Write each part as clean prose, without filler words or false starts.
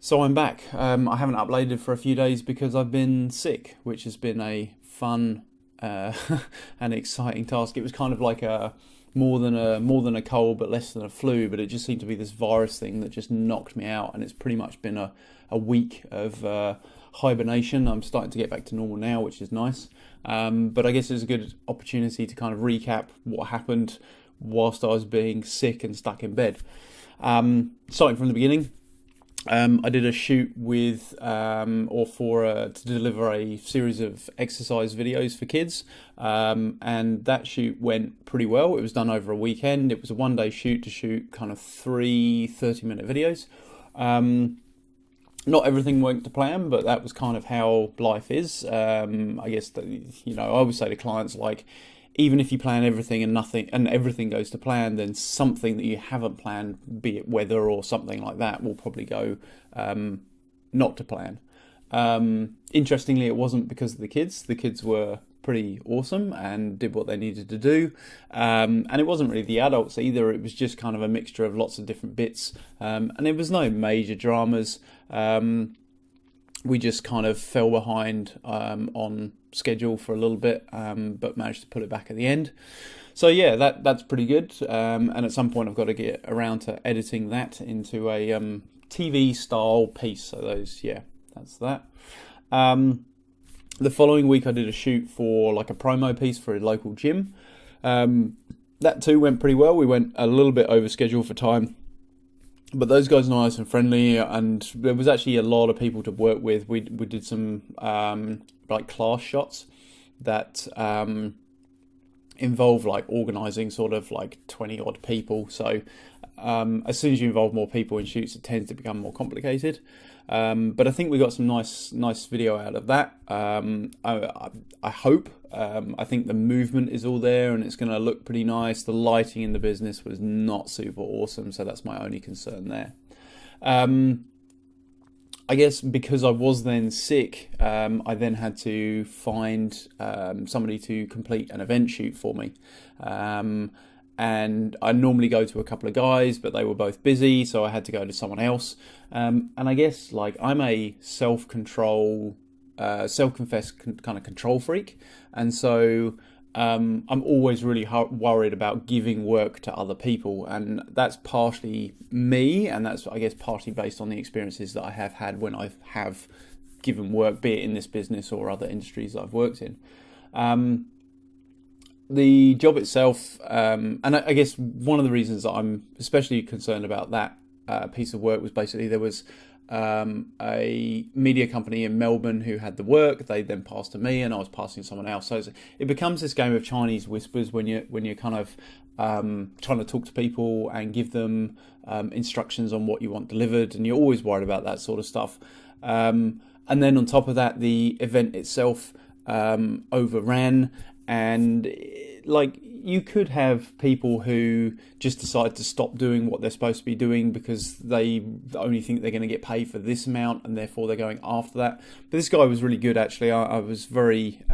So I'm back. I haven't uploaded for a few days because I've been sick, which has been a fun uh, and exciting task. It was kind of like a more than a cold, but less than a flu. But it just seemed to be this virus thing that just knocked me out, and it's pretty much been a week of hibernation. I'm starting to get back to normal now, which is nice. But I guess it's a good opportunity to kind of recap what happened whilst I was being sick and stuck in bed. Starting from the beginning. I did a shoot with, to deliver a series of exercise videos for kids, and that shoot went pretty well. It was done over a weekend. It was a one-day shoot to shoot kind of three 30-minute videos. Not everything went to plan, but that was kind of how life is. I guess that, I always say to clients, like, even if you plan everything and everything goes to plan, then something that you haven't planned, be it weather or something like that, will probably go not to plan. Interestingly, it wasn't because of the kids. The kids were pretty awesome and did what they needed to do. And it wasn't really the adults either. It was just kind of a mixture of lots of different bits. And there was no major dramas. We just kind of fell behind on schedule for a little bit, but managed to pull it back at the end. So yeah, that's pretty good. And at some point I've got to get around to editing that into a TV style piece. So that's that. The following week I did a shoot for like a promo piece for a local gym. That too went pretty well. We went a little bit over schedule for time, but those guys are nice and friendly, and there was actually a lot of people to work with. We did some like class shots that involve like organising sort of like 20 odd people. So as soon as you involve more people in shoots, it tends to become more complicated. But I think we got some nice video out of that. I hope. I think the movement is all there and it's going to look pretty nice. The lighting in the business was not super awesome, so that's my only concern there. I guess because I was then sick, I then had to find somebody to complete an event shoot for me. And I normally go to a couple of guys, but they were both busy, so I had to go to someone else. And I guess like I'm a self-confessed kind of control freak, and so I'm always really worried about giving work to other people, and that's partially me, and that's I guess partly based on the experiences that I have had when I have given work, be it in this business or other industries that I've worked in. The job itself, and I guess one of the reasons that I'm especially concerned about that piece of work was basically there was a media company in Melbourne who had the work. They then passed to me, and I was passing to someone else. So it becomes this game of Chinese whispers when you're kind of trying to talk to people and give them instructions on what you want delivered, and you're always worried about that sort of stuff. And then on top of that, the event itself overran. And like you could have people who just decide to stop doing what they're supposed to be doing because they only think they're going to get paid for this amount, and therefore they're going after that. But this guy was really good, actually. I was very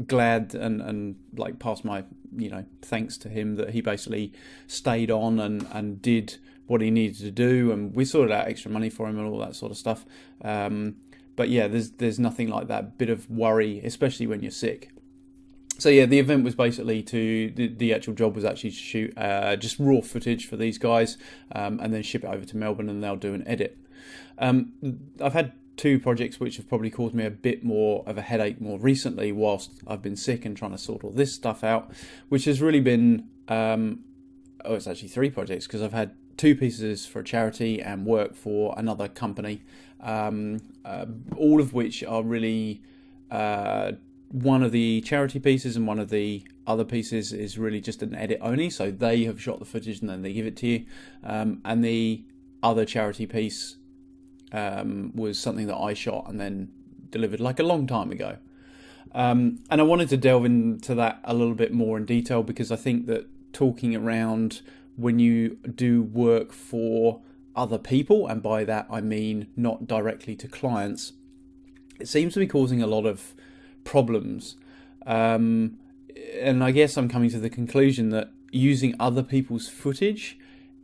glad and like passed my thanks to him that he basically stayed on and did what he needed to do, and we sorted out extra money for him and all that sort of stuff. But yeah, there's nothing like that bit of worry, especially when you're sick. So yeah, the event was basically the actual job was actually to shoot just raw footage for these guys, and then ship it over to Melbourne, and they'll do an edit. I've had two projects which have probably caused me a bit more of a headache more recently whilst I've been sick and trying to sort all this stuff out, which has really been, it's actually three projects, because I've had two pieces for a charity and work for another company, all of which are really... one of the charity pieces and one of the other pieces is really just an edit only. So they have shot the footage and then they give it to you. And the other charity piece was something that I shot and then delivered like a long time ago. And I wanted to delve into that a little bit more in detail, because I think that talking around when you do work for other people, and by that I mean not directly to clients, it seems to be causing a lot of problems, and I guess I'm coming to the conclusion that using other people's footage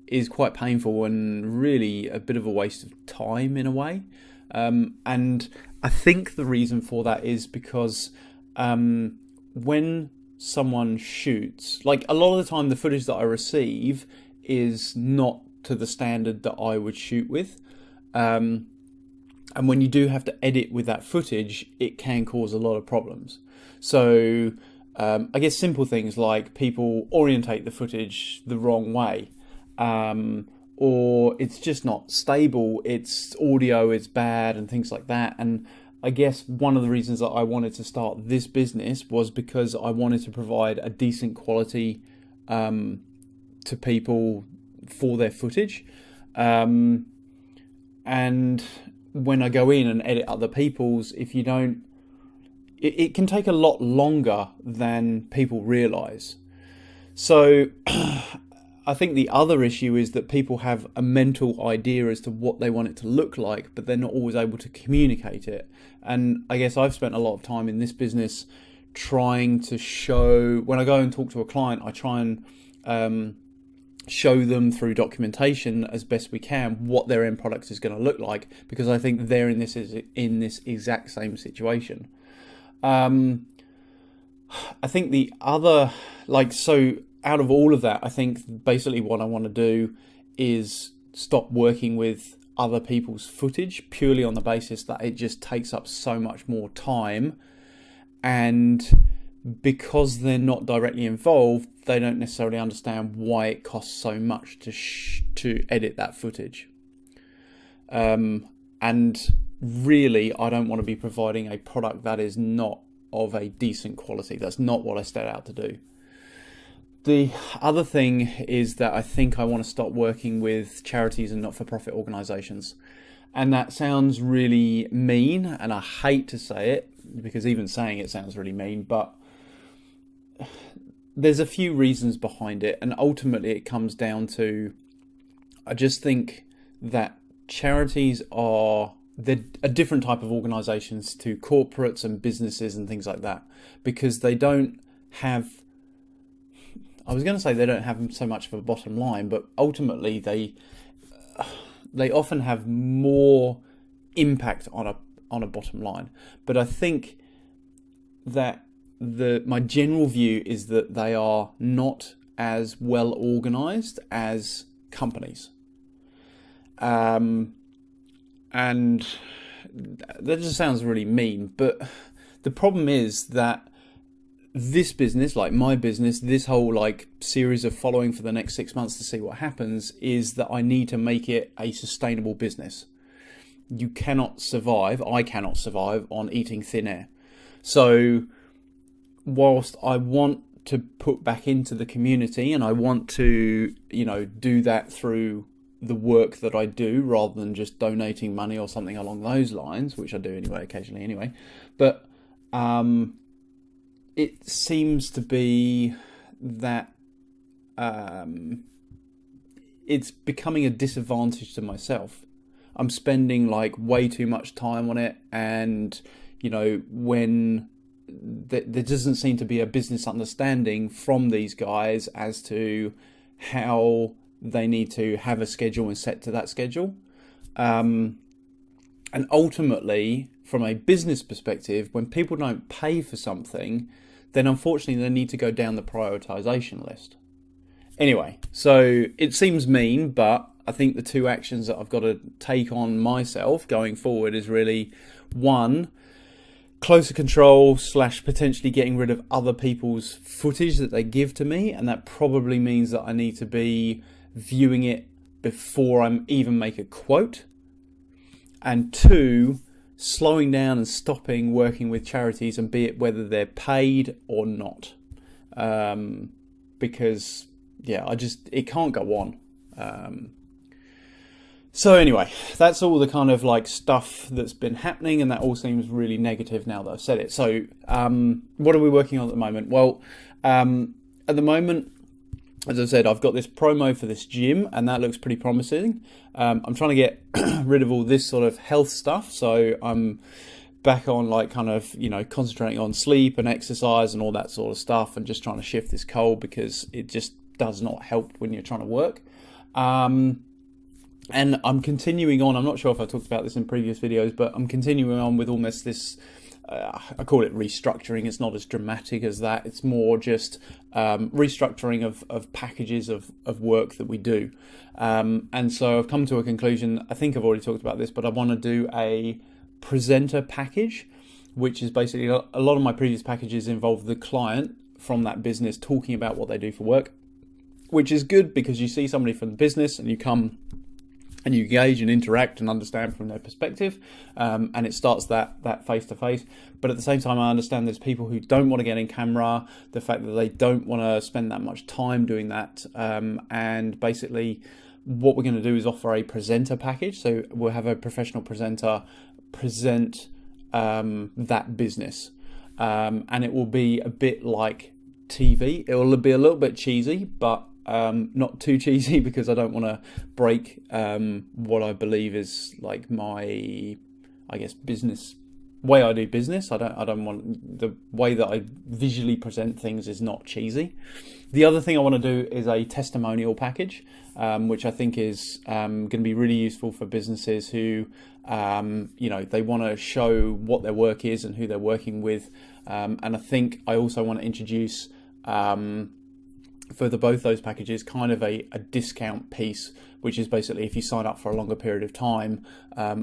is quite painful and really a bit of a waste of time in a way. And I think the reason for that is because when someone shoots, like a lot of the time the footage that I receive is not to the standard that I would shoot with. And when you do have to edit with that footage, it can cause a lot of problems. So I guess simple things like people orientate the footage the wrong way, or it's just not stable, its audio is bad and things like that. And I guess one of the reasons that I wanted to start this business was because I wanted to provide a decent quality to people for their footage. And when I go in and edit other people's, if you don't, it can take a lot longer than people realise. So I think the other issue is that people have a mental idea as to what they want it to look like, but they're not always able to communicate it. And I guess I've spent a lot of time in this business trying to show, when I go and talk to a client, I try and show them through documentation as best we can what their end product is going to look like, because I think they're in this exact same situation. I think the other, so out of all of that, I think basically what I want to do is stop working with other people's footage purely on the basis that it just takes up so much more time, and because they're not directly involved, they don't necessarily understand why it costs so much to edit that footage. And really, I don't want to be providing a product that is not of a decent quality. That's not what I set out to do. The other thing is that I think I want to stop working with charities and not-for-profit organisations. And that sounds really mean, and I hate to say it, because even saying it sounds really mean, but there's a few reasons behind it, and ultimately it comes down to, I just think that charities are a different type of organisations to corporates and businesses and things like that, because they don't have, I was going to say they don't have so much of a bottom line, but ultimately they often have more impact on a bottom line. But I think that my general view is that they are not as well organised as companies. And that just sounds really mean, but the problem is that this business, like my business, this whole series of following for the next 6 months to see what happens, is that I need to make it a sustainable business. You cannot survive, I cannot survive on eating thin air. So whilst I want to put back into the community, and I want to, do that through the work that I do rather than just donating money or something along those lines, which I do anyway, occasionally anyway. But it seems to be that it's becoming a disadvantage to myself. I'm spending way too much time on it, and when there doesn't seem to be a business understanding from these guys as to how they need to have a schedule and set to that schedule. And ultimately, from a business perspective, when people don't pay for something, then unfortunately they need to go down the prioritization list. Anyway, so it seems mean, but I think the two actions that I've got to take on myself going forward is really, one, closer control / potentially getting rid of other people's footage that they give to me, and that probably means that I need to be viewing it before I even make a quote. And two, slowing down and stopping working with charities, and be it whether they're paid or not, because it can't go on. So anyway, that's all the kind of stuff that's been happening, and that all seems really negative now that I've said it. So what are we working on at the moment? Well, at the moment, as I said, I've got this promo for this gym, and that looks pretty promising. I'm trying to get rid of all this sort of health stuff, so I'm back on concentrating on sleep and exercise and all that sort of stuff, and just trying to shift this cold because it just does not help when you're trying to work. And I'm continuing on. I'm not sure if I talked about this in previous videos, but I'm continuing on with almost this, I call it restructuring. It's not as dramatic as that. It's more just restructuring of packages of work that we do. And so I've come to a conclusion. I think I've already talked about this, but I want to do a presenter package, which is basically a lot of my previous packages involve the client from that business talking about what they do for work, which is good because you see somebody from the business and you come and you engage and interact and understand from their perspective, and it starts that face-to-face. But at the same time, I understand there's people who don't want to get in camera, the fact that they don't want to spend that much time doing that, and basically what we're going to do is offer a presenter package. So we'll have a professional presenter present that business, and it will be a bit like TV. It will be a little bit cheesy, but not too cheesy, because I don't want to break what I believe is like my, I guess, business way I do business. I don't want the way that I visually present things is not cheesy. The other thing I want to do is a testimonial package, which I think is going to be really useful for businesses who, they want to show what their work is and who they're working with. And I think I also want to introduce for both those packages kind of a discount piece, which is basically if you sign up for a longer period of time,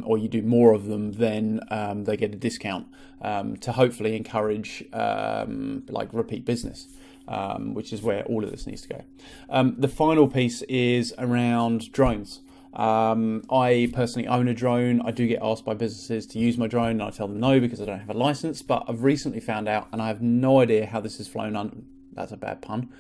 or you do more of them, then they get a discount to hopefully encourage like repeat business, which is where all of this needs to go. The final piece is around drones. I personally own a drone. I do get asked by businesses to use my drone, and I tell them no because I don't have a license, but I've recently found out, and I have no idea how this has flown under, that's a bad pun,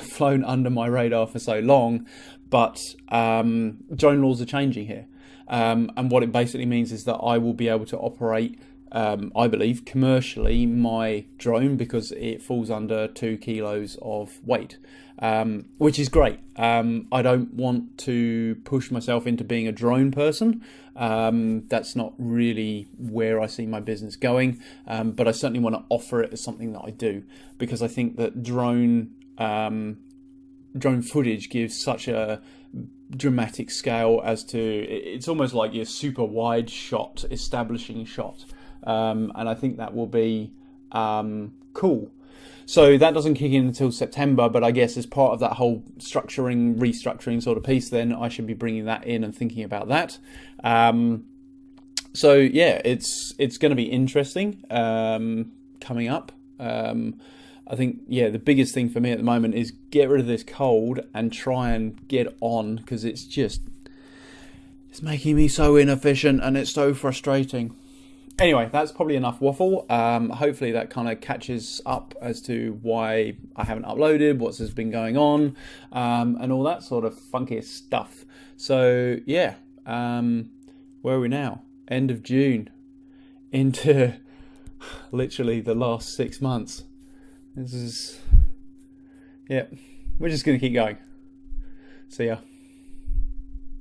flown under my radar for so long, but drone laws are changing here. And what it basically means is that I will be able to operate, I believe, commercially my drone because it falls under 2 kilos of weight, which is great. I don't want to push myself into being a drone person. That's not really where I see my business going, but I certainly want to offer it as something that I do, because I think that drone footage gives such a dramatic scale as to, it's almost like your super wide shot, establishing shot, and I think that will be cool. So that doesn't kick in until September, but I guess as part of that whole restructuring sort of piece, then I should be bringing that in and thinking about that. So yeah, it's going to be interesting coming up. I think, yeah, the biggest thing for me at the moment is get rid of this cold and try and get on, because it's making me so inefficient and it's so frustrating. Anyway, that's probably enough waffle. Hopefully that kind of catches up as to why I haven't uploaded, what's been going on, and all that sort of funky stuff. So yeah, where are we now? End of June, into literally the last 6 months. This is, yeah, we're just going to keep going. See ya.